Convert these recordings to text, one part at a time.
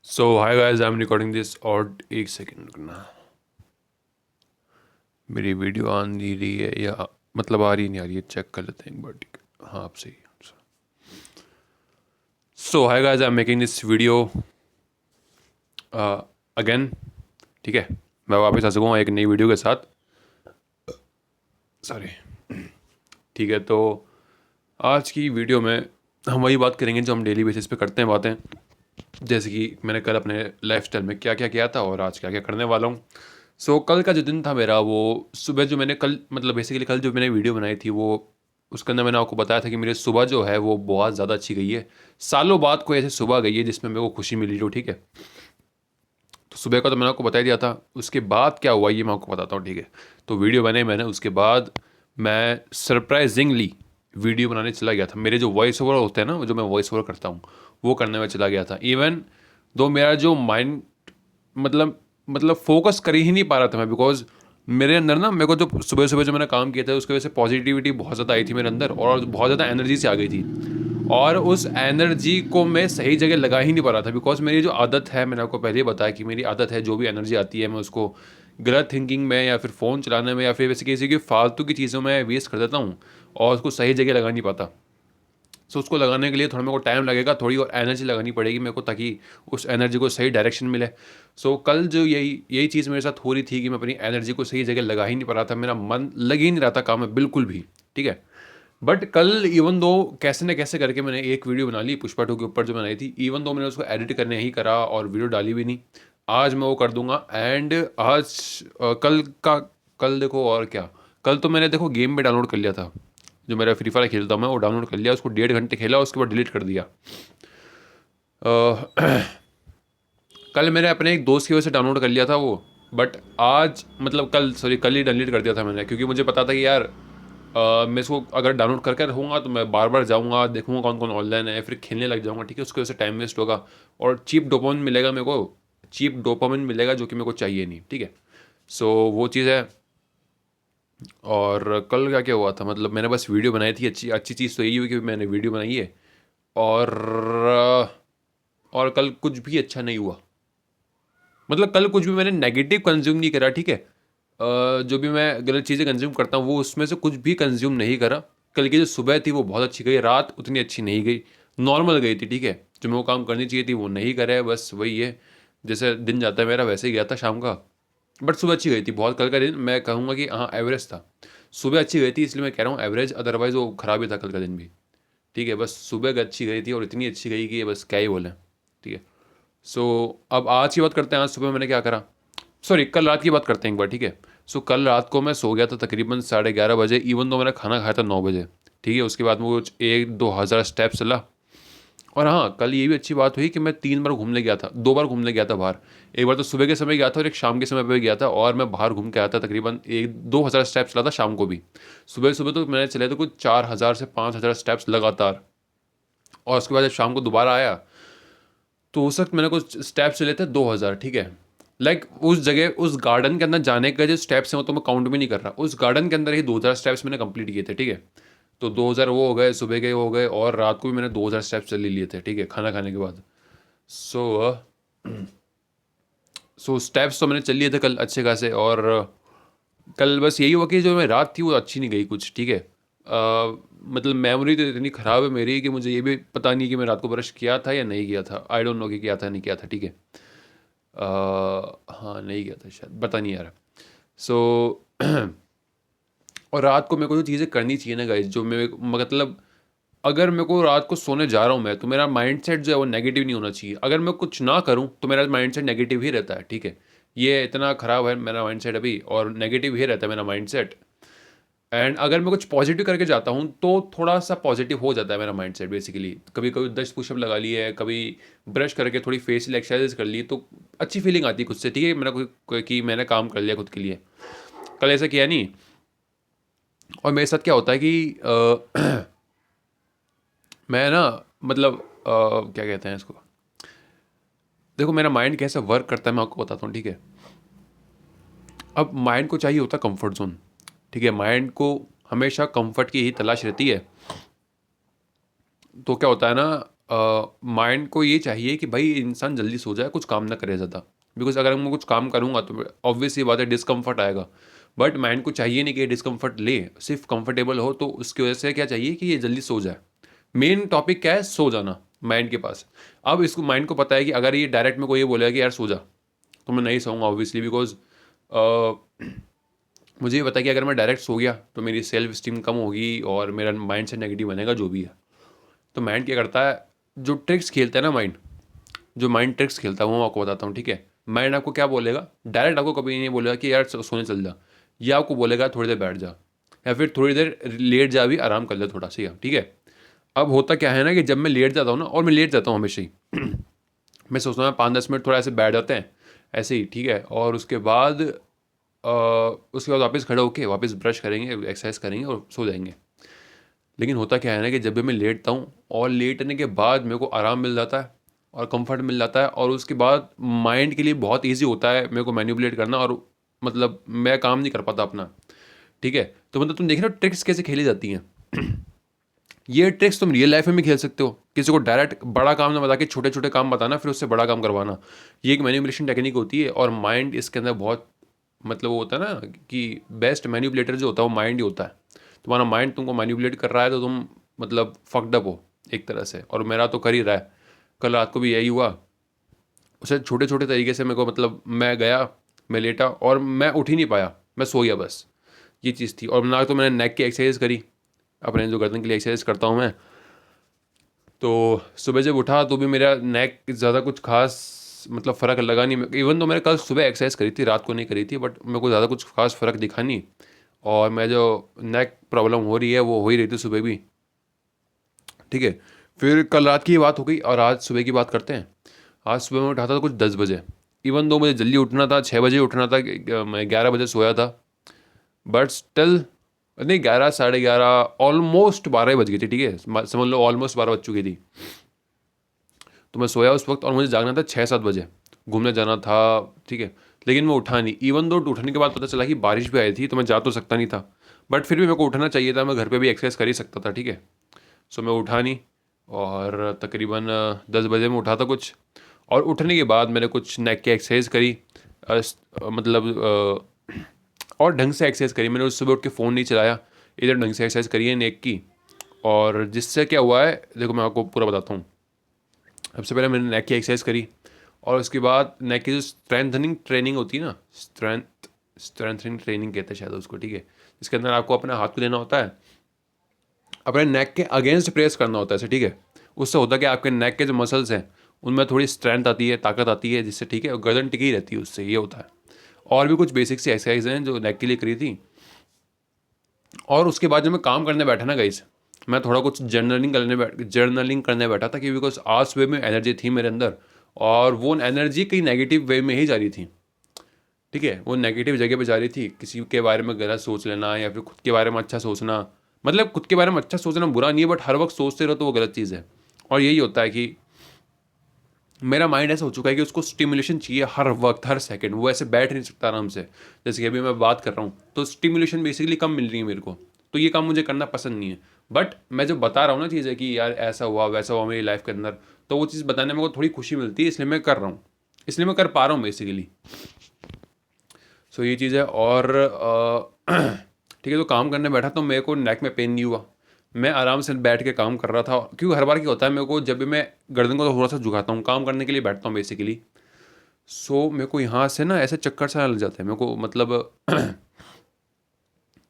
So hi guys, I M recording this. और एक second रुकना, मेरी वीडियो आ नहीं रही है या मतलब आ रही नहीं आ रही है, चेक कर लेते हैं एक बार। ठीक है, हाँ आप सही। So hi guys, I am making this video again. ठीक है, मैं वापस आ सकूँगा एक नई वीडियो के साथ। सॉरी। ठीक है, तो आज की वीडियो में हम वही बात करेंगे जो हम डेली बेसिस पे करते हैं बातें। जैसे कि मैंने कल अपने लाइफस्टाइल में क्या क्या किया था और आज क्या क्या करने वाला हूँ। सो कल का जो दिन था मेरा, वो सुबह जो मैंने कल मतलब बेसिकली कल जो मैंने वीडियो बनाई थी वो उसके अंदर मैंने आपको बताया था कि मेरी सुबह जो है वो बहुत ज़्यादा अच्छी गई है। सालों बाद कोई ऐसी सुबह गई है जिसमें मेरे को खुशी मिली हो। ठीक है, तो सुबह का तो मैंने आपको बता ही दिया था। उसके बाद क्या हुआ ये मैं आपको बताता हूँ। ठीक है, तो वीडियो बने मैंने, उसके बाद मैं सरप्राइजिंगली वीडियो बनाने चला गया था। मेरे जो वॉइस ओवर होते हैं ना, जो मैं वॉइस ओवर करता हूँ वो करने में चला गया था। इवन दो मेरा जो माइंड मतलब फोकस कर ही नहीं पा रहा था मैं, बिकॉज मेरे अंदर ना, मेरे को जो सुबह सुबह जो मैंने काम किया था उसकी वजह से पॉजिटिविटी बहुत ज़्यादा आई थी मेरे अंदर और बहुत ज़्यादा एनर्जी से आ गई थी। और उस एनर्जी को मैं सही जगह लगा ही नहीं पा रहा था, बिकॉज मेरी जो आदत है, मैंने आपको पहले ही बताया कि मेरी आदत है जो भी एनर्जी आती है मैं उसको गलत थिंकिंग में या फिर फ़ोन चलाने में या फिर वैसे किसी की फालतू की चीज़ों में वेस्ट कर देता हूँ और उसको सही जगह लगा नहीं पाता। सो उसको लगाने के लिए थोड़ा मेरे को टाइम लगेगा, थोड़ी और एनर्जी लगानी पड़ेगी मेरे को, ताकि उस एनर्जी को सही डायरेक्शन मिले। सो कल जो यही यही चीज़ मेरे साथ हो रही थी कि मैं अपनी एनर्जी को सही जगह लगा ही नहीं पा रहा था, मेरा मन लग ही नहीं रहा था काम में बिल्कुल भी। ठीक है, बट कल इवन दो कैसे न कैसे करके मैंने एक वीडियो बना ली पुष्पा 2 के ऊपर जो बनाई थी। इवन दो मैंने उसको एडिट करने ही करा और वीडियो डाली भी नहीं। आज मैं वो कर दूंगा। एंड आज कल देखो और क्या, कल तो मैंने देखो गेम भी डाउनलोड कर लिया था। जो मेरा फ्री फायर खेलता हूँ मैं, वो डाउनलोड कर लिया, उसको 1.5 घंटे खेला, उसके बाद डिलीट कर दिया। अ, कल मैंने अपने एक दोस्त की वजह से डाउनलोड कर लिया था वो। बट आज मतलब कल, सॉरी, कल ही डिलीट कर दिया था मैंने, क्योंकि मुझे पता था कि यार मैं इसको अगर डाउनलोड करके रहूँगा तो मैं बार बार जाऊँगा, देखूँगा कौन कौन ऑनलाइन है, फिर खेलने लग जाऊँगा। ठीक है, उसकी वजह से टाइम वेस्ट होगा और चीप डोपामिन मिलेगा मेरे को, चीप डोपामिन मिलेगा जो कि मेरे को चाहिए नहीं। ठीक है, सो वो चीज़ है। और कल क्या क्या हुआ था, मतलब मैंने बस वीडियो बनाई थी। अच्छी अच्छी चीज़ तो यही हुई कि मैंने वीडियो बनाई है। और कल कुछ भी अच्छा नहीं हुआ। मतलब कल कुछ भी मैंने नेगेटिव कंज्यूम नहीं करा। ठीक है, जो भी मैं गलत चीज़ें कंज्यूम करता हूँ वो उसमें से कुछ भी कंज्यूम नहीं करा। कल की जो सुबह थी वो बहुत अच्छी गई, रात उतनी अच्छी नहीं गई, नॉर्मल गई थी। ठीक है, जो मेरे को काम करनी चाहिए थी वो नहीं करे, बस वही है। जैसे दिन जाता है मेरा वैसे ही गया था शाम का। बट सुबह अच्छी गई थी बहुत। कल का दिन मैं कहूँगा कि हाँ एवरेज था। सुबह अच्छी गई थी इसलिए मैं कह रहा हूँ एवरेज, अदरवाइज़ वो ख़राब ही था कल का दिन भी। ठीक है, बस सुबह अच्छी गई थी और इतनी अच्छी गई कि बस क्या ही बोलें। ठीक है, सो अब आज की बात करते हैं। आज सुबह मैंने क्या करा, सॉरी कल रात की बात करते हैं एक बार। ठीक है, सो कल रात को मैं सो गया था तकरीबन 11:30 बजे, इवन तो मैंने खाना खाया था 9 बजे। ठीक है, उसके बाद में कुछ 1-2 हज़ार स्टेप चला। और हाँ, कल ये भी अच्छी बात हुई कि मैं 3 बार घूमने गया था, 2 बार घूमने गया था बाहर। एक बार तो सुबह के समय गया था और एक शाम के समय पे गया था, और मैं बाहर घूम के आया था। तकरीबन 1-2 हज़ार स्टेप्स चला था शाम को भी। सुबह सुबह तो मैंने चले थे कुछ 4,000 से 5,000 स्टेप्स लगातार। और उसके बाद जब शाम को दोबारा आया तो उस वक्त मैंने कुछ स्टेप्स चले थे 2,000। ठीक है, लाइक उस जगह उस गार्डन के अंदर जाने का जो स्टेप्स हैं वो तो मैं काउंट भी नहीं कर रहा, उस गार्डन के अंदर ही 2,000 स्टेप्स मैंने कंप्लीट किए थे। ठीक है, तो 2,000 वो हो गए, सुबह के वो हो गए, और रात को भी मैंने 2,000 स्टेप्स चल ही लिए थे। ठीक है, खाना खाने के बाद। सो स्टेप्स तो मैंने चल लिए थे कल अच्छे खासे। और कल बस यही हुआ कि जो मैं रात थी वो अच्छी नहीं गई कुछ। ठीक है, मतलब मेमोरी तो इतनी ख़राब है मेरी कि मुझे ये भी पता नहीं कि मैं रात को ब्रश किया था या नहीं किया था। आई डोंट नो कि किया था नहीं किया था। ठीक है, हाँ नहीं किया था शायद, पता नहीं यार। सो और रात को मेरे को जो चीज़ें करनी चाहिए ना गाइज, जो मैं मतलब अगर मेरे को रात को सोने जा रहा हूँ मैं, तो मेरा माइंडसेट जो है वो नेगेटिव नहीं होना चाहिए। अगर मैं कुछ ना करूँ तो मेरा माइंडसेट नेगेटिव ही रहता है। ठीक है, ये इतना ख़राब है मेरा माइंडसेट अभी, और नेगेटिव ही रहता है मेरा माइंडसेट। एंड अगर मैं कुछ पॉजिटिव करके जाता हूँ तो थोड़ा सा पॉजिटिव हो जाता है मेरा माइंडसेट बेसिकली। कभी कभी 10 पुशअप लगा लिए, कभी ब्रश करके थोड़ी फेशियल एक्सरसाइज कर ली, तो अच्छी फीलिंग आती है खुद से। ठीक है, मेरा कि मैंने काम कर लिया खुद के लिए। कल ऐसा किया नहीं। और मेरे साथ क्या होता है कि मैं ना मतलब क्या कहते हैं इसको, देखो मेरा माइंड कैसे वर्क करता है मैं आपको बताता हूँ। ठीक है, अब माइंड को चाहिए होता है कंफर्ट जोन। ठीक है, माइंड को हमेशा कंफर्ट की ही तलाश रहती है। तो क्या होता है ना, माइंड को ये चाहिए कि भाई इंसान जल्दी सो जाए, कुछ काम ना करे ज़्यादा। बिकॉज अगर मैं कुछ काम करूँगा तो ऑब्वियस ये बात है डिस्कम्फर्ट आएगा। बट माइंड को चाहिए नहीं कि ये डिस्कम्फर्ट ले, सिर्फ कंफर्टेबल हो, तो उसकी वजह से क्या चाहिए कि ये जल्दी सो जाए। मेन टॉपिक क्या है? सो जाना माइंड के पास। अब इसको माइंड को पता है कि अगर ये डायरेक्ट में कोई ये बोलेगा कि यार सो जा, तो मैं नहीं सोऊंगा ऑब्वियसली। बिकॉज मुझे ये पता है कि अगर मैं डायरेक्ट सो गया तो मेरी सेल्फ स्टीम कम होगी और मेरा माइंड से नेगेटिव बनेगा जो भी है। तो माइंड क्या करता है, जो ट्रिक्स खेलता है ना माइंड, जो माइंड ट्रिक्स खेलता है वो मैं आपको बताता हूँ, ठीक है। माइंड आपको क्या बोलेगा, डायरेक्ट आपको कभी नहीं बोलेगा कि यार सोने चल जा। ये आपको बोलेगा थोड़ी देर बैठ जा, या फिर थोड़ी देर लेट जा, भी आराम कर ले थोड़ा सा, ठीक है। अब होता क्या है ना कि जब मैं लेट जाता हूँ ना, और मैं लेट जाता हूँ हमेशा ही मैं सोचता हूँ 5-10 मिनट थोड़ा ऐसे बैठ जाते हैं ऐसे ही, ठीक है। और उसके बाद वापस खड़े होके वापस ब्रश करेंगे, एक्सरसाइज करेंगे और सो जाएंगे। लेकिन होता क्या है ना कि जब भी मैं लेटता हूँ और लेटने के बाद मेरे को आराम मिल जाता है और कंफर्ट मिल जाता है, और उसके बाद माइंड के लिए बहुत इजी होता है मेरे को मैनिपुलेट करना, और मतलब मैं काम नहीं कर पाता अपना, ठीक है। तो मतलब तुम देख रहे हो ट्रिक्स कैसे खेली जाती हैं। ये ट्रिक्स तुम रियल लाइफ में भी खेल सकते हो, किसी को डायरेक्ट बड़ा काम ना बता के छोटे छोटे काम बताना, फिर उससे बड़ा काम करवाना। ये एक मैनिपुलेशन टेक्निक होती है, और माइंड इसके अंदर बहुत, मतलब वो होता है ना कि बेस्ट मैनिपुलेटर जो होता है वो माइंड ही होता है। तुम्हारा माइंड तुमको मैनिपुलेट कर रहा है तो तुम मतलब फक्ड अप हो एक तरह से, और मेरा तो कर ही रहा है। कल रात को भी यही हुआ। उसे छोटे छोटे तरीके से मेरे को, मतलब मैं गया, मैं लेटा और मैं उठ ही नहीं पाया, मैं सो गया बस। ये चीज़ थी। और ना तो मैंने नेक की एक्सरसाइज करी, अपने जो गर्दन के लिए एक्सरसाइज करता हूँ मैं, तो सुबह जब उठा तो भी मेरा नेक ज़्यादा कुछ खास मतलब फ़र्क लगा नहीं। इवन तो मैंने कल सुबह एक्सरसाइज करी थी, रात को नहीं करी थी, बट मेरे को ज़्यादा कुछ खास फ़र्क दिखा नहीं। और मैं जो नेक प्रॉब्लम हो रही है वो हो ही रही थी सुबह भी, ठीक है। फिर कल रात की बात हो गई और आज सुबह की बात करते हैं। आज सुबह मैं उठा था कुछ 10 बजे। इवन दो मुझे जल्दी उठना था, 6 बजे उठना था, मैं 11 बजे सोया था। बट स्टिल नहीं, 11, 11:30, ऑलमोस्ट 12 बज गई थी, ठीक है, समझ लो ऑलमोस्ट 12 बज चुकी थी। तो मैं सोया उस वक्त, और मुझे जागना था 6-7 बजे, घूमने जाना था, ठीक है। लेकिन मैं उठा नहीं। इवन दो उठने के बाद पता चला कि बारिश भी आई थी, तो मैं जा तो सकता नहीं था, बट फिर भी मेरे को उठना चाहिए था, मैं घर पे भी एक्सरसाइज कर ही सकता था, ठीक है। सो मैं उठा नहीं, और तकरीबन 10 बजे में उठा था कुछ। और उठने के बाद मैंने कुछ नेक की एक्सरसाइज करी, मतलब और ढंग से एक्सरसाइज करी। मैंने उस सुबह उठ के फ़ोन नहीं चलाया, इधर ढंग से एक्सरसाइज करी है नेक की। और जिससे क्या हुआ है देखो, मैं आपको पूरा बताता हूँ। सबसे पहले मैंने नेक की एक्सरसाइज करी, और उसके बाद नेक की जो स्ट्रेंथनिंग ट्रेनिंग होती है ना, स्ट्रेंथनिंग ट्रेनिंग कहते हैं शायद उसको, ठीक है। इसके अंदर आपको अपने हाथ को लेना होता है, अपने नेक के अगेंस्ट प्रेस करना होता है ऐसे, ठीक है। उससे होता है कि आपके नेक के जो मसल्स हैं उनमें थोड़ी स्ट्रेंथ आती है, ताकत आती है, जिससे ठीक है, और गर्दन टिकी रहती है उससे, ये होता है। और भी कुछ बेसिक सी एक्सरसाइज हैं जो नेक के लिए करी थी। और उसके बाद जब मैं काम करने बैठा ना गाइस, मैं थोड़ा कुछ जर्नलिंग करने बैठा था, कि बिकॉज आज सुबह में एनर्जी थी मेरे अंदर, और वो एनर्जी कहीं नेगेटिव वे में ही जा रही थी, ठीक है। वो नेगेटिव जगह पे जा रही थी, किसी के बारे में गलत सोच लेना या फिर खुद के बारे में अच्छा सोचना। मतलब खुद के बारे में अच्छा सोचना बुरा नहीं है, बट हर वक्त सोचते रहो तो वो गलत चीज़ है। और यही होता है कि मेरा माइंड ऐसा हो चुका है कि उसको स्टिमुलेशन चाहिए हर वक्त, हर सेकंड। वो ऐसे बैठ नहीं सकता आराम से। जैसे कि अभी मैं बात कर रहा हूँ तो स्टिमुलेशन बेसिकली कम मिल रही है मेरे को, तो ये काम मुझे करना पसंद नहीं है। बट मैं जो बता रहा हूँ ना चीज़ें कि यार ऐसा हुआ वैसा हुआ मेरी लाइफ के अंदर, तो वो चीज़ बताने में मेरे को थोड़ी खुशी मिलती है, इसलिए मैं कर रहा हूँ, इसलिए मैं कर पा रहा हूँ बेसिकली। सो ये चीज़ है। और ठीक है, तो काम करने बैठा तो मेरे को नेक में पेन नहीं हुआ। मैं आराम से बैठ के काम कर रहा था, क्योंकि हर बार क्या होता है, मेरे को जब भी मैं गर्दन को थोड़ा सा झुकाता हूँ काम करने के लिए बैठता हूँ बेसिकली, सो मेरे को यहाँ से ना ऐसे चक्कर सा लग जाता है मेरे को, मतलब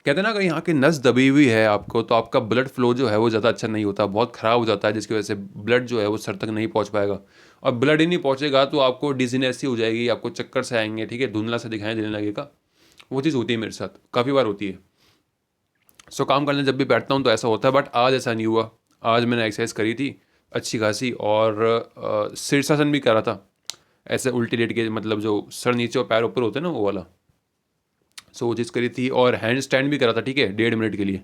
कहते हैं ना, अगर यहाँ की नस दबी हुई है आपको, तो आपका ब्लड फ्लो जो है वो ज़्यादा अच्छा नहीं होता, बहुत ख़राब हो जाता है, जिसकी वजह से ब्लड जो है वो सर तक नहीं पहुँच पाएगा। और ब्लड ही नहीं पहुँचेगा तो आपको डिजीनेस ही हो जाएगी, आपको चक्कर से आएंगे, ठीक है, धुंधला से दिखाई देने लगेगा। वो चीज़ होती है मेरे साथ, काफ़ी बार होती है। सो काम करने जब भी बैठता हूँ तो ऐसा होता है, बट आज ऐसा नहीं हुआ। आज मैंने एक्सरसाइज करी थी अच्छी खासी, और शीर्षासन भी करा था, ऐसे उल्टी लेट के, मतलब जो सर नीचे और पैर ऊपर होते हैं ना, वो वाला। सो वो चीज़ करी थी, और हैंड स्टैंड भी करा था, ठीक है, 1.5 मिनट के लिए।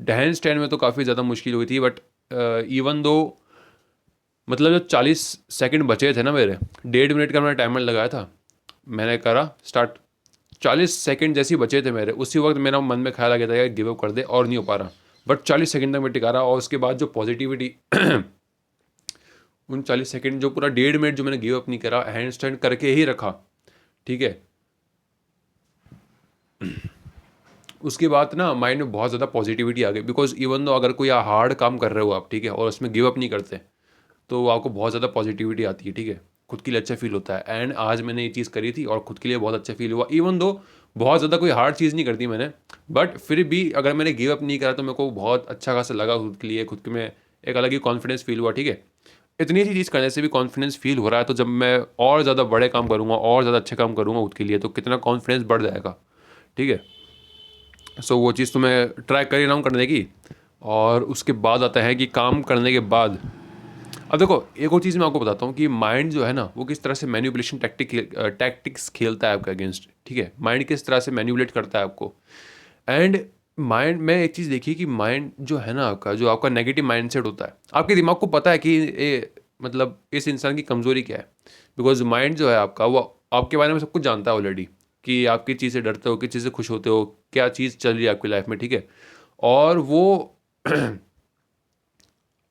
हैंड स्टैंड में तो काफ़ी ज़्यादा मुश्किल हुई थी, बट इवन दो, मतलब जो 40 सेकंड बचे थे ना मेरे, 1.5 मिनट का मैंने टाइमर लगाया था, मैंने करा स्टार्ट। 40 सेकंड जैसे ही बचे थे मेरे, उसी वक्त मेरा मन में ख्याल आ गया था यार गिव अप कर दे, और नहीं हो पा रहा। बट 40 सेकंड तक मैं टिका रहा, और उसके बाद जो पॉजिटिविटी उन 40 सेकंड जो पूरा 1.5 मिनट जो मैंने गिव अप नहीं करा, हैंड स्टैंड करके ही रखा, ठीक है, उसके बाद ना माइंड में बहुत ज़्यादा पॉजिटिविटी आ गई। बिकॉज इवन दो अगर कोई हार्ड काम कर रहे हो आप, ठीक है, और उसमें गिव अप नहीं करते, तो आपको बहुत ज़्यादा पॉजिटिविटी आती है, ठीक है, खुद के लिए अच्छा फील होता है। एंड आज मैंने ये चीज़ करी थी और खुद के लिए बहुत अच्छा फील हुआ। इवन दो बहुत ज़्यादा कोई हार्ड चीज़ नहीं करती मैंने, बट फिर भी अगर मैंने गिव अप नहीं करा तो मेरे को बहुत अच्छा खासा लगा खुद के लिए, खुद के में एक अलग ही कॉन्फिडेंस फील हुआ, ठीक है। इतनी सी चीज़ करने से भी कॉन्फिडेंस फील हो रहा है, तो जब मैं और ज़्यादा बड़े काम करूँगा, और ज़्यादा अच्छे काम करूँगा खुद के लिए, तो कितना कॉन्फिडेंस बढ़ जाएगा, ठीक है। सो वो चीज़ तो मैं ट्राई कर ही रहा हूँ करने की। और उसके बाद आता है कि काम करने के बाद, अब देखो एक और चीज़ मैं आपको बताता हूँ कि माइंड जो है ना वो किस तरह से मैनिपुलेशन टैक्टिक्स खेलता है आपके अगेंस्ट, ठीक है। माइंड किस तरह से मैनिपुलेट करता है आपको। एंड माइंड में एक चीज़ देखिए कि माइंड जो है ना आपका, जो आपका नेगेटिव माइंडसेट होता है, आपके दिमाग को पता है कि मतलब इस इंसान की कमज़ोरी क्या है। बिकॉज माइंड जो है आपका, वो आपके बारे में सब कुछ जानता है ऑलरेडी, कि आप किस चीज़ से डरते हो, किस चीज़ से खुश होते हो, क्या चीज़ चल रही है आपकी लाइफ में, ठीक है। और वो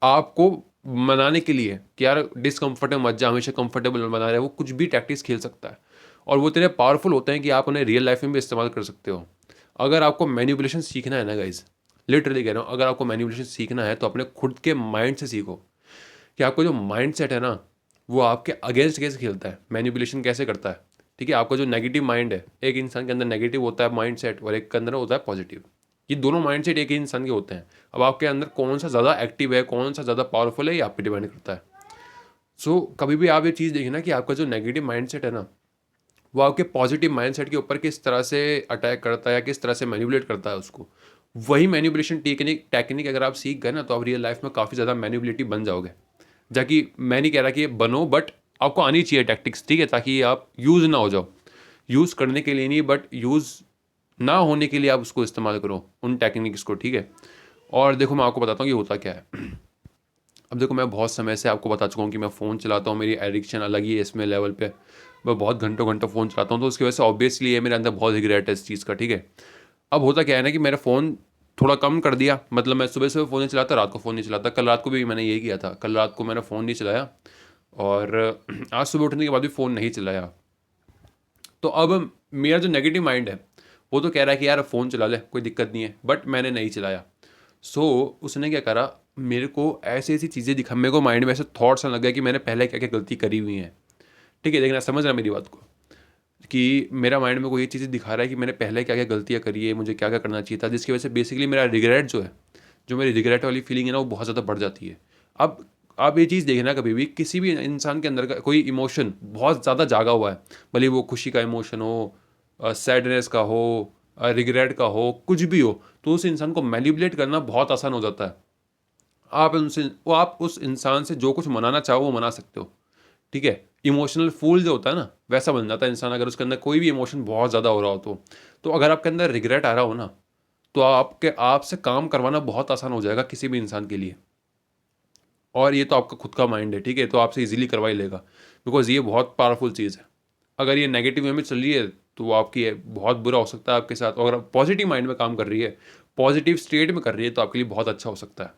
आपको मनाने के लिए कि यार डिसकम्फर्ट में मत जा, हमेशा कंफर्टेबल बना रहे, वो कुछ भी टैक्टिक्स खेल सकता है। और वो इतने पावरफुल होते हैं कि आप उन्हें रियल लाइफ में भी इस्तेमाल कर सकते हो। अगर आपको मैनिपुलेशन सीखना है ना गाइज, लिटरली कह रहा हूँ, अगर आपको मैनिपुलेशन सीखना है तो अपने खुद के माइंड से सीखो कि आपका जो माइंड सेट है ना, वो आपके अगेंस्ट कैसे खेलता है, मैनिपुलेशन कैसे करता है, ठीक है। आपका जो नेगेटिव माइंड है, एक इंसान के अंदर नेगेटिव होता है माइंड सेट, और एक के अंदर होता है पॉजिटिव। ये दोनों माइंडसेट एक ही इंसान के होते हैं। अब आपके अंदर कौन सा ज़्यादा एक्टिव है, कौन सा ज़्यादा पावरफुल है, ये आप पे डिपेंड करता है। सो कभी भी आप ये चीज़ देखिए ना कि आपका जो नेगेटिव माइंडसेट है ना, वो आपके पॉजिटिव माइंडसेट के ऊपर किस तरह से अटैक करता है या किस तरह से मैनिपुलेट करता है उसको। वही मैनिपुलेशन टेक्निक टेक्निक अगर आप सीख गए ना, तो आप रियल लाइफ में काफ़ी ज़्यादा मैनिपुलेटिव बन जाओगे। जाकि मैं नहीं कह रहा कि ये बनो, बट आपको आनी चाहिए टैक्टिक्स, ठीक है, ताकि आप यूज़ ना हो जाओ। यूज़ करने के लिए नहीं, बट यूज़ ना होने के लिए आप उसको इस्तेमाल करो उन टेक्निक्स को, ठीक है। और देखो मैं आपको बताता हूँ कि होता क्या है। अब देखो मैं बहुत समय से आपको बता चुका हूँ कि मैं फ़ोन चलाता हूँ, मेरी एडिक्शन अलग ही है इसमें लेवल पे। मैं बहुत घंटों घंटों फ़ोन चलाता हूँ, तो उसकी वजह से ऑब्वियसली ये मेरे अंदर बहुत रिग्रेट है इस चीज़ का, ठीक है। अब होता क्या है ना कि मेरा फ़ोन थोड़ा कम कर दिया, मतलब मैं सुबह सुबह फ़ोन नहीं चलाता, रात को फ़ोन नहीं चलाता। कल रात को भी मैंने यही किया था, कल रात को मैंने फ़ोन नहीं चलाया, और आज सुबह उठने के बाद भी फ़ोन नहीं चलाया। तो अब मेरा जो नेगेटिव माइंड है, वो तो कह रहा है कि यार फ़ोन चला ले, कोई दिक्कत नहीं है, बट मैंने नहीं चलाया। सो उसने क्या करा, मेरे को ऐसी ऐसी चीज़ें दिखा, मेरे को माइंड में ऐसे थॉट्स आने लग गए कि मैंने पहले क्या क्या गलती करी हुई हैं, ठीक है। देखना, समझ रहा मेरी बात को, कि मेरा माइंड में कोई ये चीज़ें दिखा रहा है कि मैंने पहले क्या क्या गलतियाँ करी है, मुझे क्या क्या करना चाहिए था, जिसकी वजह से बेसिकली मेरा रिग्रेट जो है, जो मेरी रिग्रेट वाली फीलिंग है ना, वो बहुत ज़्यादा बढ़ जाती है। अब आप ये चीज़ देखना, कभी भी किसी भी इंसान के अंदर का कोई इमोशन बहुत ज़्यादा जागा हुआ है, भले वो खुशी का इमोशन हो, सैडनेस का हो, रिग्रेट का हो, कुछ भी हो, तो उस इंसान को मैनिपुलेट करना बहुत आसान हो जाता है। आप उस इंसान से जो कुछ मनाना चाहो वो मना सकते हो, ठीक है। इमोशनल फूल जो होता है ना, वैसा बन जाता है इंसान, अगर उसके अंदर कोई भी इमोशन बहुत ज़्यादा हो रहा हो तो अगर आपके अंदर रिग्रेट आ रहा हो ना, तो आपसे काम करवाना बहुत आसान हो जाएगा किसी भी इंसान के लिए। और ये तो आपका खुद का माइंड है, ठीक है, तो आपसे इजीली करवा ही लेगा, बिकॉज ये बहुत पावरफुल चीज़ है। अगर ये नेगेटिव वे में चल रही है तो वो आपकी बहुत बुरा हो सकता है आपके साथ, और अगर पॉजिटिव माइंड में काम कर रही है, पॉजिटिव स्टेट में कर रही है, तो आपके लिए बहुत अच्छा हो सकता है,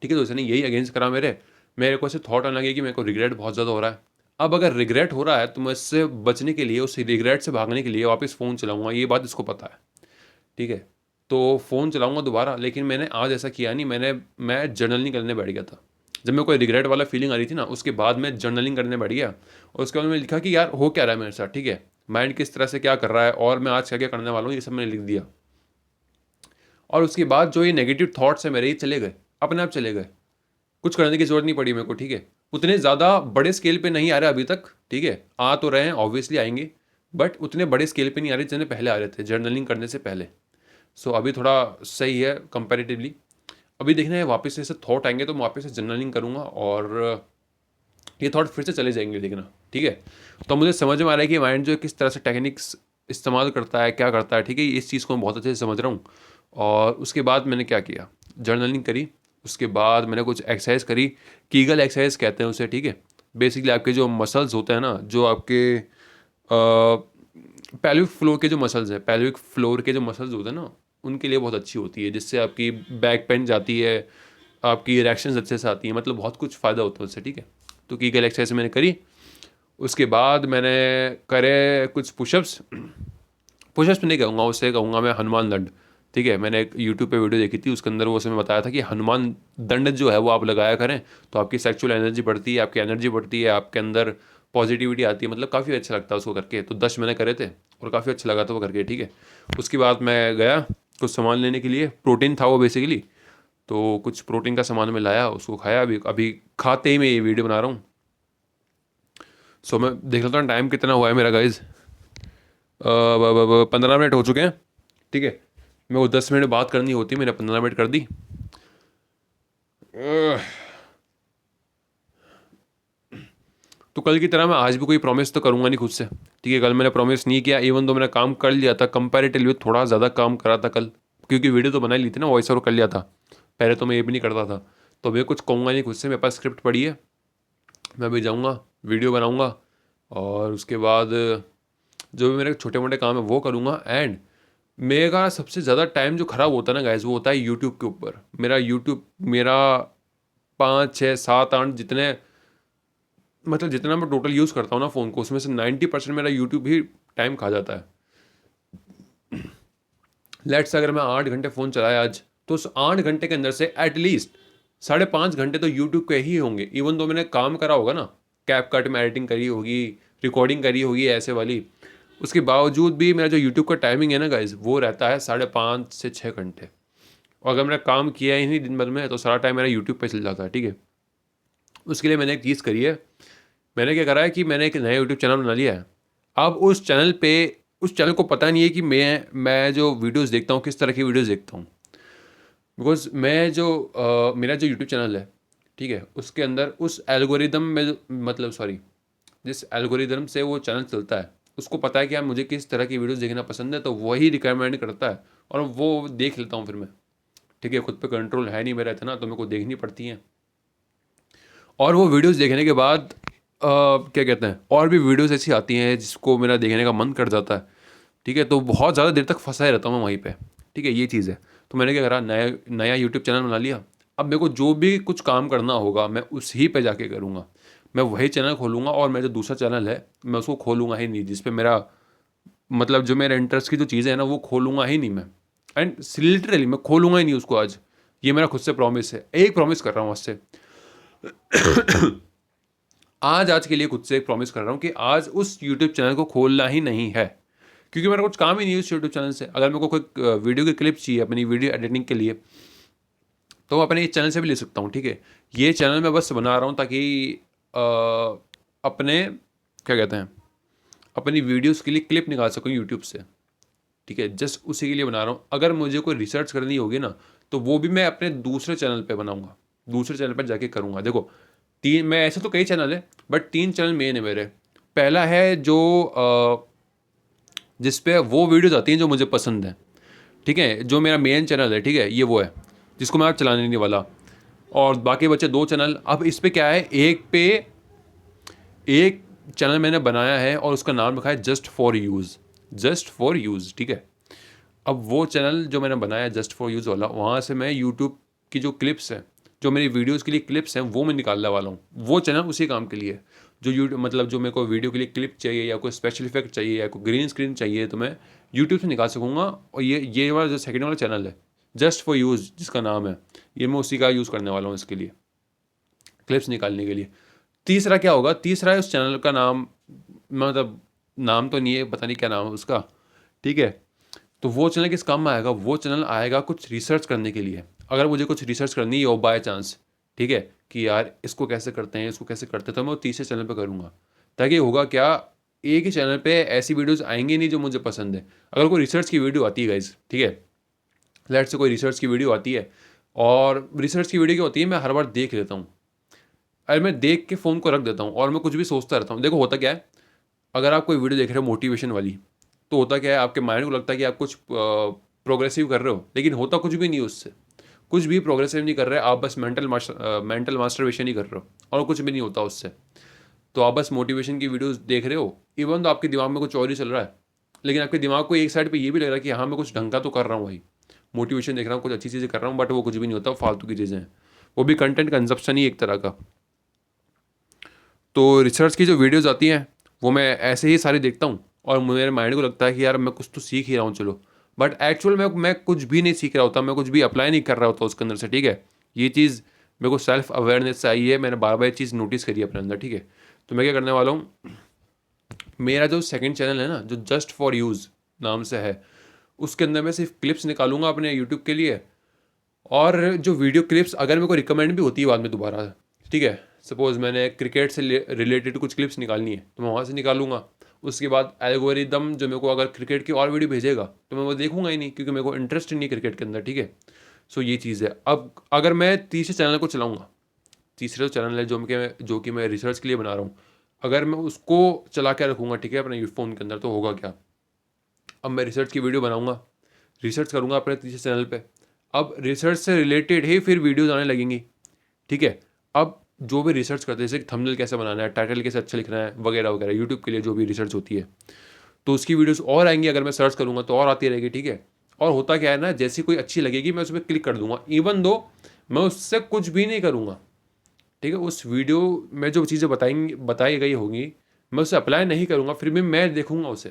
ठीक है। तो इसने यही अगेंस्ट करा मेरे को ऐसे थॉट आने लगे कि मेरे को रिग्रेट बहुत ज़्यादा हो रहा है। अब अगर रिग्रेट हो रहा है तो मैं इससे बचने के लिए, उस रिग्रेट से भागने के लिए वापस फ़ोन चलाऊँगा, ये बात इसको पता है, ठीक है। तो फ़ोन चलाऊँगा दोबारा, लेकिन मैंने आज ऐसा किया नहीं, मैं जर्नलिंग करने बैठ गया था। जब मेरे को रिग्रेट वाला फीलिंग आ रही थी ना, उसके बाद मैं जर्नलिंग करने बैठ गया, और उसके बाद मैंने लिखा कि यार हो क्या रहा है मेरे साथ, ठीक है, माइंड किस तरह से क्या कर रहा है, और मैं आज क्या क्या करने वाला हूँ, ये सब मैंने लिख दिया। और उसके बाद जो ये नेगेटिव थॉट्स है मेरे, ये चले गए, अपने आप चले गए। कुछ करने की ज़रूरत नहीं पड़ी मेरे को, ठीक है। उतने ज़्यादा बड़े स्केल पे नहीं आ रहे अभी तक, ठीक है, आ तो रहे हैं, ऑब्वियसली आएंगे, बट उतने बड़े स्केल पे नहीं आ रहे जितने पहले आ रहे थे जर्नलिंग करने से पहले। सो अभी थोड़ा सही है कंपैरेटिवली। अभी देखना है वापस से ऐसे थॉट आएंगे तो मैं वापस से जर्नलिंग करूँगा, और ये थॉट फिर से चले जाएंगे, देखना, ठीक है। तो मुझे समझ में आ रहा है कि माइंड जो किस तरह से टेक्निक्स इस्तेमाल करता है, क्या करता है, ठीक है, इस चीज़ को मैं बहुत अच्छे से समझ रहा हूँ। और उसके बाद मैंने क्या किया, जर्नलिंग करी, उसके बाद मैंने कुछ एक्सरसाइज करी, कीगल एक्सरसाइज कहते हैं उसे, ठीक है। बेसिकली आपके जो मसल्स होते हैं ना, जो आपके पेल्विक फ्लोर के जो मसल्स हैं, पेल्विक फ्लोर के जो मसल्स होते हैं ना, उनके लिए बहुत अच्छी होती है, जिससे आपकी बैक पेन जाती है, आपकी रिएक्शंस अच्छे से आती हैं, मतलब बहुत कुछ फ़ायदा होता है उससे, ठीक है। तो कीगल एक्सरसाइज मैंने करी, उसके बाद मैंने करे कुछ पुशअप्स। पुशअप्स नहीं कहूँगा, उससे कहूँगा मैं हनुमान दंड, ठीक है। मैंने एक यूट्यूब पे वीडियो देखी थी, उसके अंदर वो उसमें बताया था कि हनुमान दंड जो है वो आप लगाया करें तो आपकी सेक्सुअल एनर्जी बढ़ती है, आपकी एनर्जी बढ़ती है, आपके अंदर पॉजिटिविटी आती है, मतलब काफ़ी अच्छा लगता है उसको करके। तो 10 मैंने करे थे और काफ़ी अच्छा लगा था वो करके, ठीक है। उसके बाद मैं गया कुछ सामान लेने के लिए, प्रोटीन था वो बेसिकली, तो कुछ प्रोटीन का सामान मैं लाया, उसको खाया। अभी अभी खाते ही मैं ये वीडियो बना रहा हूँ। सो मैं देख लेता हूँ टाइम कितना हुआ है मेरा गाइज। 15 मिनट हो चुके हैं, ठीक है। मेरे को 10 मिनट बात करनी होती, मैंने 15 मिनट कर दी। तो कल की तरह मैं आज भी कोई प्रॉमिस तो करूँगा नहीं खुद से, ठीक है। कल मैंने प्रॉमिस नहीं किया, इवन तो मैंने काम कर लिया था, कंपैरेटिवली थोड़ा ज़्यादा काम करा था कल, क्योंकि वीडियो तो बना ही ली थी ना, वॉइस ओवर कर लिया था। पहले तो मैं ये भी नहीं करता था। तो मैं कुछ कहूँगा नहीं खुद से, मेरे पास स्क्रिप्ट पड़ी है, मैं अभी जाऊँगा वीडियो बनाऊँगा और उसके बाद जो भी मेरे छोटे मोटे काम है वो करूँगा। एंड मेरा सबसे ज़्यादा टाइम जो ख़राब होता है ना गाइज, वो होता है यूट्यूब के ऊपर। मेरा यूट्यूब मेरा 5 6 7 8 जितने, मतलब जितना मैं टोटल यूज़ करता हूँ ना फ़ोन को, उसमें से 90% मेरा यूट्यूब ही टाइम खा जाता है। लेट्स अगर मैं 8 घंटे फ़ोन चलाया आज, तो उस 8 घंटे के अंदर से एटलीस्ट 5.5 घंटे तो यूट्यूब के ही होंगे। इवन तो मैंने काम करा होगा ना, कैपकट में एडिटिंग करी होगी, रिकॉर्डिंग करी होगी ऐसे वाली, उसके बावजूद भी मेरा जो यूट्यूब का टाइमिंग है ना गाइज, वो रहता है 5.5 से 6 घंटे। और अगर मैंने काम किया ही नहीं दिन भर में, तो सारा टाइम मेरा यूट्यूब पे चल जाता है, ठीक है। उसके लिए मैंने एक चीज़ करी है, मैंने क्या करा है कि मैंने एक नया यूट्यूब चैनल बना लिया है। अब उस चैनल को पता नहीं है कि मैं जो वीडियोस देखता हूँ किस तरह की वीडियोस देखता हूँ। बिकॉज मेरा जो यूट्यूब चैनल है, ठीक है, उसके अंदर उस एल्गोरिदम में मतलब सॉरी, जिस एल्गोरिदम से वो चैनल चलता है, उसको पता है कि यार मुझे किस तरह की वीडियोस देखना पसंद है, तो वही रिकमेंड करता है और वो देख लेता हूँ फिर मैं, ठीक है। खुद पे कंट्रोल है नहीं मेरा इतना, तो मेरे को देखनी पड़ती हैं। और वो वीडियोस देखने के बाद क्या कहते हैं, और भी वीडियोस ऐसी आती हैं जिसको मेरा देखने का मन कर जाता है, ठीक है। तो बहुत ज़्यादा देर तक फंसा ही रहता हूँ मैं वहीं पे, ठीक है, ये चीज़ है। तो मैंने क्या करा, नया नया यूट्यूब चैनल बना लिया। अब मेरे को जो भी कुछ काम करना होगा मैं उसी पे जाके करूँगा, मैं वही चैनल खोलूँगा। और मेरा जो दूसरा चैनल है मैं उसको खोलूँगा ही नहीं, जिस पे मेरा मतलब जो मेरे इंटरेस्ट की जो चीज़ें हैं ना, वो खोलूँगा ही नहीं मैं। एंड लिटरली मैं खोलूँगा ही नहीं उसको आज। ये मेरा खुद से प्रॉमिस है, एक प्रॉमिस कर रहा हूँ आज से। आज के लिए खुद से एक प्रॉमिस कर रहा हूँ कि आज उस यूट्यूब चैनल को खोलना ही नहीं है, क्योंकि मेरा कुछ काम ही नहीं है उस यूट्यूब चैनल से। अगर मेरे को कोई वीडियो की क्लिप चाहिए अपनी वीडियो एडिटिंग के लिए, तो मैं अपने इस चैनल से भी ले सकता हूँ, ठीक है। ये चैनल मैं बस बना रहा हूँ ताकि अ, अपने क्या कहते हैं, अपनी वीडियोस के लिए क्लिप निकाल सकूँ यूट्यूब से, ठीक है। जस्ट उसी के लिए बना रहा हूँ। अगर मुझे कोई रिसर्च करनी होगी ना, तो वो भी मैं अपने दूसरे चैनल पे बनाऊँगा, दूसरे चैनल पर जाके करूँगा। देखो, तीन, मैं ऐसे तो कई चैनल है, बट 3 चैनल मेन है मेरे। पहला है जो जिस पे वो वीडियोज़ आती हैं जो मुझे पसंद है, ठीक है, जो मेरा मेन चैनल है, ठीक है, ये वो है जिसको मैं आज चलाने नहीं वाला। और बाकी बचे 2 चैनल। अब इस पे क्या है, एक चैनल मैंने बनाया है और उसका नाम रखा है just for use, just for use, ठीक है। अब वो चैनल जो मैंने बनाया जस्ट फॉर यूज़ वाला, वहाँ से मैं यूट्यूब की जो क्लिप्स हैं, जो मेरी वीडियोज़ के लिए क्लिप्स हैं, वो मैं निकालने वाला हूँ। वो चैनल उसी काम के लिए है। जो यूट्यूब मतलब जो मेरे को वीडियो के लिए क्लिप चाहिए या कोई स्पेशल इफेक्ट चाहिए या कोई ग्रीन स्क्रीन चाहिए, तो मैं यूट्यूब से निकाल सकूँगा। और ये वाला जो सेकंड वाला चैनल है जस्ट फॉर यूज़ जिसका नाम है, ये मैं उसी का यूज़ करने वाला हूँ इसके लिए, क्लिप्स निकालने के लिए। तीसरा क्या होगा, तीसरा है उस चैनल का नाम, मतलब नाम तो नहीं है, पता नहीं क्या नाम है उसका, ठीक है। तो वो चैनल किस काम में आएगा, वो चैनल आएगा कुछ रिसर्च करने के लिए। अगर मुझे कुछ रिसर्च करनी है बाय चांस, ठीक है, कि यार इसको कैसे करते हैं, इसको कैसे करते हैं, तो मैं वो तीसरे चैनल पे करूँगा। ताकि होगा क्या, एक ही चैनल पे ऐसी वीडियोस आएंगी नहीं जो मुझे पसंद है। अगर कोई रिसर्च की वीडियो आती है गाइज, ठीक है, लेट से कोई रिसर्च की वीडियो आती है, और रिसर्च की वीडियो क्या होती है, मैं हर बार देख लेता हूँ। अरे मैं देख के फ़ोन को रख देता हूँ और मैं कुछ भी सोचता रहता हूँ। देखो होता क्या है, अगर आप कोई वीडियो देख रहे हो मोटिवेशन वाली, तो होता क्या है, आपके माइंड को लगता है कि आप कुछ प्रोग्रेसिव कर रहे हो, लेकिन होता कुछ भी नहीं उससे। कुछ भी प्रोग्रेसिव नहीं कर रहे, आप बस मेंटल मास्टरबेशन ही कर रहे हो, और कुछ भी नहीं होता उससे। तो आप बस मोटिवेशन की वीडियोस देख रहे हो, इवन तो आपके दिमाग में कुछ और ही चल रहा है, लेकिन आपके दिमाग को एक साइड पे ये भी लग रहा है कि हाँ मैं कुछ ढंग का तो कर रहा हूँ भाई, मोटिवेशन देख रहा हूँ, कुछ अच्छी चीज़ें कर रहा हूँ, बट वो कुछ भी नहीं होता, फालतू की चीज़ें हैं, वो भी कंटेंट कंजप्शन ही एक तरह का। तो रिसर्च की जो वीडियोज़ आती हैं वो मैं ऐसे ही सारी देखता हूँ, और मेरे माइंड को लगता है कि यार मैं कुछ तो सीख ही रहा हूँ चलो, बट एक्चुअल में मैं कुछ भी नहीं सीख रहा होता, मैं कुछ भी अप्लाई नहीं कर रहा होता उसके अंदर से, ठीक है। ये चीज़ मेरे को सेल्फ अवेयरनेस से आई है, मैंने बार बार ये चीज़ नोटिस करी है अपने अंदर, ठीक है। तो मैं क्या करने वाला हूँ, मेरा जो सेकंड चैनल है ना, जो जस्ट फॉर यूज़ नाम से है, उसके अंदर मैं सिर्फ क्लिप्स निकालूंगा अपने यूट्यूब के लिए, और जो वीडियो क्लिप्स अगर मेरे को रिकमेंड भी होती है बाद में दोबारा, ठीक है, सपोज़ मैंने क्रिकेट से रिलेटेड कुछ क्लिप्स निकालनी है तो मैं वहाँ से निकालूंगा। उसके बाद एल्गोरिदम जो मेरे को अगर क्रिकेट की और वीडियो भेजेगा तो मैं वो देखूंगा ही नहीं, क्योंकि मेरे को इंटरेस्ट ही नहीं क्रिकेट के अंदर, ठीक है। सो ये चीज़ है। अब अगर मैं तीसरे चैनल को चलाऊँगा, तीसरा जो चैनल है जो कि मैं रिसर्च के लिए बना रहा हूँ, अगर मैं उसको चला के रखूँगा, ठीक है, अपने फ़ोन के अंदर, तो होगा क्या, अब मैं रिसर्च की वीडियो बनाऊँगा, रिसर्च करूँगा अपने तीसरे चैनल पे, अब रिसर्च से रिलेटेड ही फिर वीडियोज़ आने लगेंगी, ठीक है। अब जो भी रिसर्च करते हैं, जैसे थंबनेल कैसे बनाना है, टाइटल कैसे अच्छा लिखना है, वगैरह वगैरह, यूट्यूब के लिए जो भी रिसर्च होती है, तो उसकी वीडियोस और आएंगी, अगर मैं सर्च करूँगा तो और आती रहेगी, ठीक है। और होता क्या है ना, जैसी कोई अच्छी लगेगी मैं उस पर क्लिक कर दूंगा, इवन दो मैं उससे कुछ भी नहीं करूँगा, ठीक है। उस वीडियो में जो चीज़ें बताई गई होंगी मैं उसे अप्लाई नहीं करूँगा, फिर भी मैं देखूँगा उसे,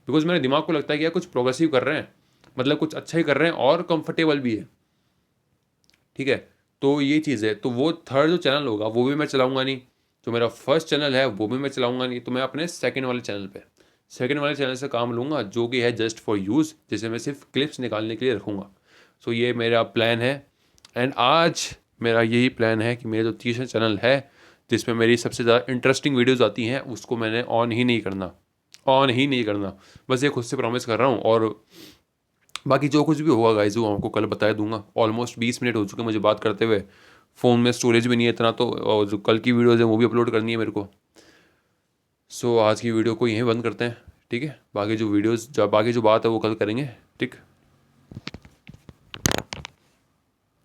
बिकॉज मेरे दिमाग को लगता है कि यार कुछ प्रोग्रेसिव कर रहे हैं, मतलब कुछ अच्छा ही कर रहे हैं और कंफर्टेबल भी है, ठीक है। तो ये चीज़ है। तो वो थर्ड जो चैनल होगा वो भी मैं चलाऊँगा नहीं, जो मेरा फर्स्ट चैनल है वो भी मैं चलाऊँगा नहीं, तो मैं अपने सेकंड वाले चैनल पे, सेकंड वाले चैनल से काम लूँगा, जो कि है जस्ट फॉर यूज़, जिसे मैं सिर्फ क्लिप्स निकालने के लिए रखूँगा। सो ये मेरा प्लान है। एंड आज मेरा यही प्लान है कि मेरा जो तीसरा चैनल है, जिसमें मेरी सबसे ज़्यादा इंटरेस्टिंग वीडियोज़ आती हैं, उसको मैंने ऑन ही नहीं करना, ऑन ही नहीं करना। बस ये खुद से प्रॉमिस कर रहा हूँ, और बाकी जो कुछ भी होगा गाइज वो आपको कल बता दूंगा। ऑलमोस्ट 20 मिनट हो चुके हैं मुझे बात करते हुए, फ़ोन में स्टोरेज भी नहीं है इतना, तो और जो कल की वीडियोज़ है वो भी अपलोड करनी है मेरे को। सो आज की वीडियो को यहीं बंद करते हैं, ठीक है। बाकी जो बात है वो कल करेंगे, ठीक।